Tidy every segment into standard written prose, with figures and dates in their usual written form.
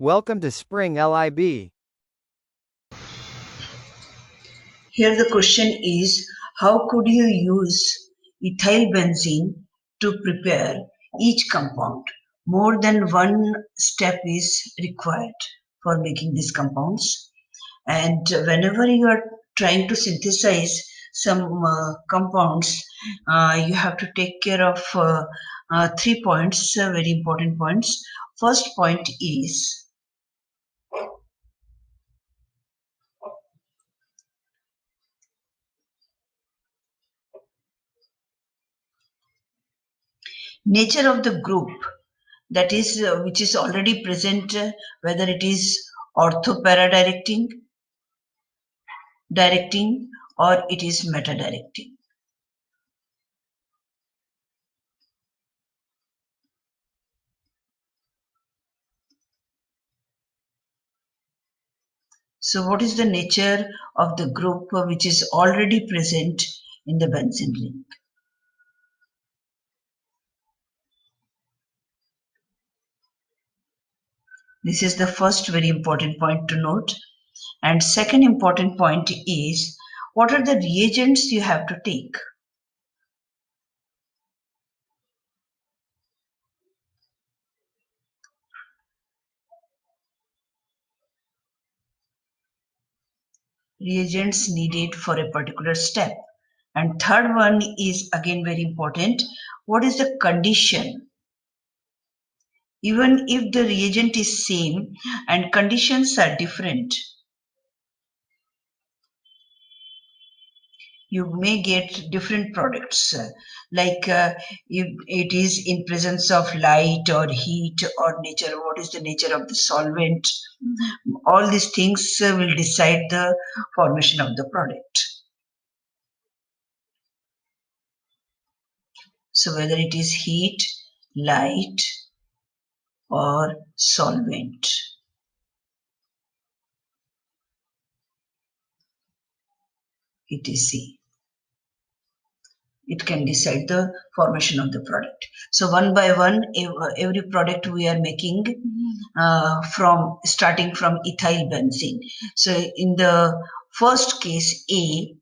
Welcome to Spring LIB. Here the question is, how could you use ethylbenzene to prepare each compound? More than one step is required for making these compounds. And whenever you are trying to synthesize some compounds, you have to take care of 3 points, very important points. First point is nature of the group, that is which is already present, whether it is orthopara directing or it is meta directing. So what is the nature of the group which is already present in the benzene ring? This is the first very important point to note. And second important point is, what are the reagents you have to take? Reagents needed for a particular step. And third one is again very important. What is the condition? Even if the reagent is same and conditions are different, you may get different products. Like if it is in presence of light or heat or nature, what is the nature of the solvent? All these things will decide the formation of the product. So whether it is heat, light, or solvent. etc. It can decide the formation of the product. So one by one, every product we are making from starting from ethylbenzene. So in the first case A,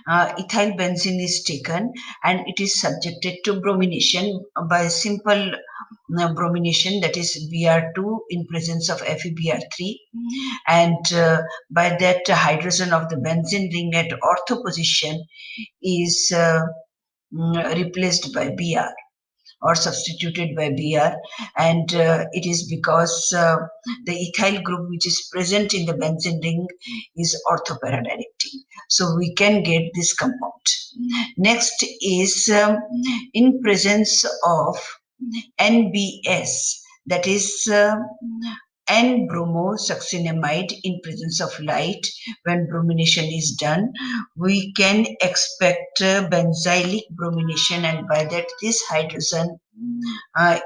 ethylbenzene is taken and it is subjected to bromination by simple bromination, that is Br2 in presence of FeBr3, and by that hydrogen of the benzene ring at ortho position is replaced by Br or substituted by Br, and it is because the ethyl group which is present in the benzene ring is orthopara-directing. So we can get this compound. Next is in presence of NBS, that is N-bromosuccinimide in presence of light. When bromination is done, we can expect benzylic bromination, and by that this hydrogen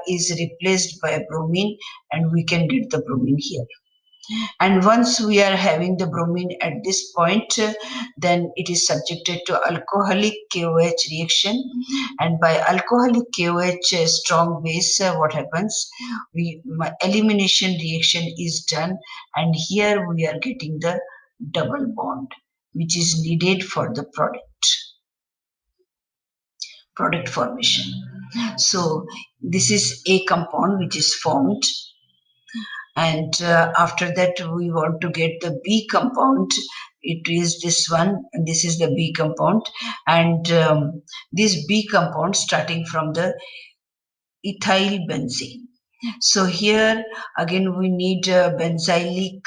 is replaced by bromine and we can get the bromine here. And once we are having the bromine at this point, then it is subjected to alcoholic KOH reaction, and by alcoholic KOH strong base, what happens? Elimination reaction is done, and here we are getting the double bond which is needed for the product formation. So this is a compound which is formed, and after that we want to get the B compound. It is this one, and this is the B compound, and this B compound starting from the ethylbenzene. So here again we need benzylic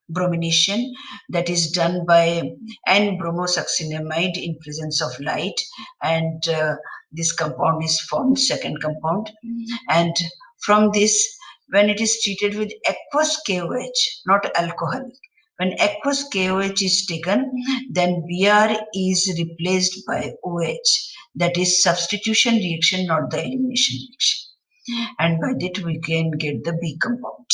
bromination, that is done by N-bromosuccinimide in presence of light, and this compound is formed, second compound. And from this, when it is treated with aqueous KOH, not alcoholic, when aqueous KOH is taken, then Br is replaced by OH, that is substitution reaction, not the elimination reaction. And by that we can get the B compound.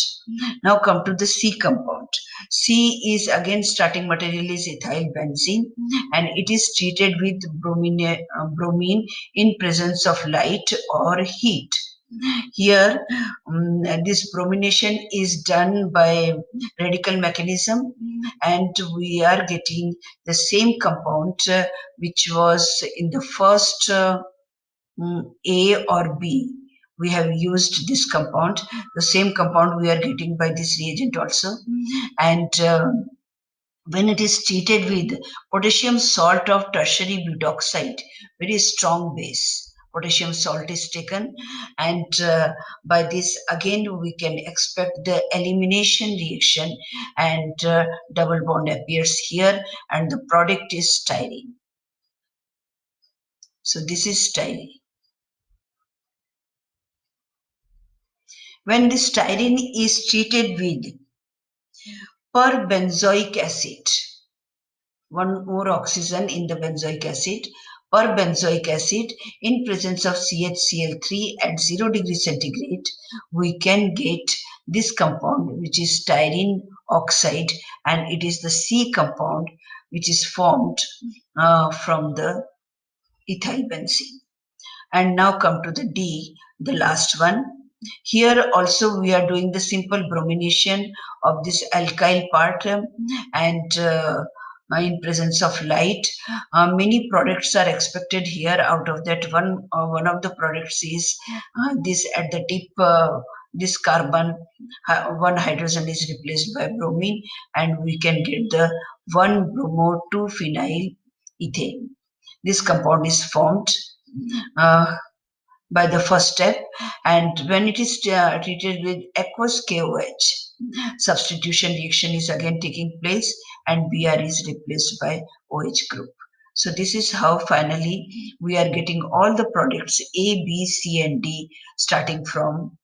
Now come to the C compound. C is again starting material is ethylbenzene, and it is treated with bromine in presence of light or heat. Here, this bromination is done by radical mechanism, and we are getting the same compound which was in the first A or B. We have used this compound. The same compound we are getting by this reagent also. And when it is treated with potassium salt of tertiary butoxide, very strong base, potassium salt is taken, and by this again we can expect the elimination reaction, and double bond appears here, and the product is styrene. So this is styrene. When the styrene is treated with perbenzoic acid, one more oxygen in the benzoic acid, perbenzoic acid in presence of CHCl3 at 0 degree centigrade, we can get this compound which is styrene oxide, and it is the C compound which is formed from the ethylbenzene. And now come to the D, the last one. Here also we are doing the simple bromination of this alkyl part, and in presence of light. Many products are expected here. Out of that, one of the products is this at the tip. This carbon, one hydrogen is replaced by bromine, and we can get the 1-bromo-2-phenyl ethane. This compound is formed by the first step, and when it is treated with aqueous KOH, substitution reaction is again taking place, and Br is replaced by OH group. So this is how finally we are getting all the products A, B, C and D starting from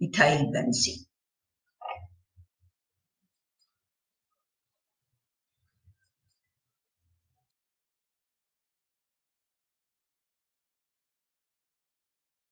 ethyl benzene.